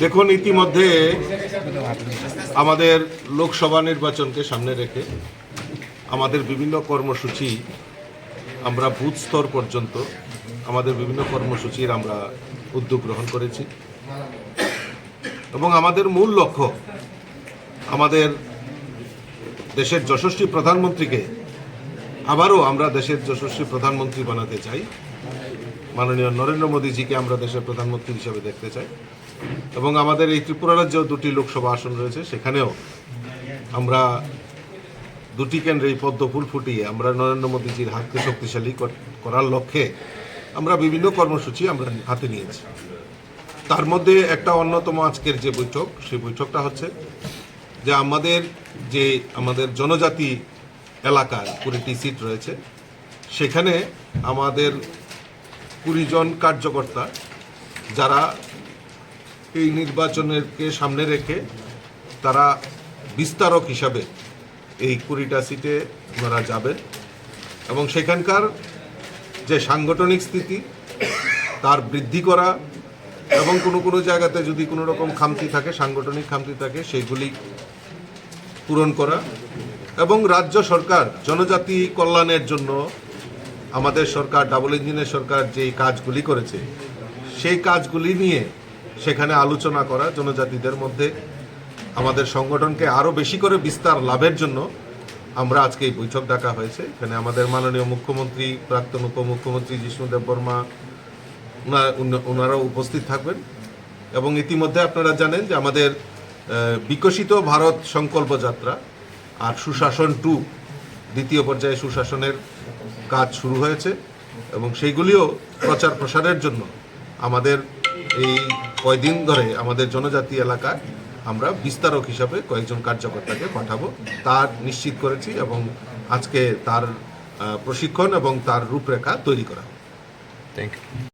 দেখুন, ইতিমধ্যে আমাদের লোকসভা নির্বাচনকে সামনে রেখে আমাদের বিভিন্ন কর্মসূচি আমরা বুথ স্তর পর্যন্ত আমাদের বিভিন্ন কর্মসূচির আমরা উদ্যোগ গ্রহণ করেছি এবং আমাদের মূল লক্ষ্য আমাদের দেশের যশস্বী প্রধানমন্ত্রীকে আবারও আমরা দেশের যশস্বী প্রধানমন্ত্রী বানাতে চাই। মাননীয় নরেন্দ্র মোদীজিকে আমরা দেশের প্রধানমন্ত্রী হিসেবে দেখতে চাই এবং আমাদের এই ত্রিপুরা রাজ্যেও 2টি লোকসভা আসন রয়েছে, সেখানেও আমরা 2টি কেন্দ্রে এই পদ্ম ফুল ফুটিয়ে আমরা নরেন্দ্র মোদীজির হাতকে শক্তিশালী করার লক্ষ্যে আমরা বিভিন্ন কর্মসূচি আমরা হাতে নিয়েছি। তার মধ্যে একটা অন্যতম আজকের যে বৈঠক, সেই বৈঠকটা হচ্ছে যে আমাদের জনজাতি এলাকার 20টি সিট রয়েছে, সেখানে আমাদের 20 জন কার্যকর্তা যারা এই নির্বাচনকে সামনে রেখে তারা বিস্তারক হিসাবে এই 20টা সিটে ওনারা যাবেন এবং সেখানকার যে সাংগঠনিক স্থিতি তার বৃদ্ধি করা এবং কোনো জায়গাতে যদি কোনো রকম খামতি থাকে, সাংগঠনিক খামতি থাকে, সেইগুলি পূরণ করা এবং রাজ্য সরকার জনজাতি কল্যাণের জন্য আমাদের সরকার ডাবল ইঞ্জিনের সরকার যেই কাজগুলি করেছে সেই কাজগুলি নিয়ে সেখানে আলোচনা করা, জনজাতিদের মধ্যে আমাদের সংগঠনকে আরও বেশি করে বিস্তার লাভের জন্য আমরা আজকে এই বৈঠক ডাকা হয়েছে। এখানে আমাদের মাননীয় মুখ্যমন্ত্রী, প্রাক্তন উপমুখ্যমন্ত্রী জিষ্ণুদেব বর্মা ওনারাও উপস্থিত থাকবেন এবং ইতিমধ্যে আপনারা জানেন যে আমাদের বিকশিত ভারত সংকল্প যাত্রা আর সুশাসন 2 দ্বিতীয় পর্যায়ে সুশাসনের কাজ শুরু হয়েছে এবং সেইগুলিও প্রচার প্রসারের জন্য আমাদের এই কয়দিন ধরে আমাদের জনজাতি এলাকায় আমরা বিস্তারক হিসাবে কয়েকজন কার্যকর্তাকে পাঠাবো, তার নিশ্চিত করেছি এবং আজকে তার প্রশিক্ষণ এবং তার রূপরেখা তৈরি করা। Thank you.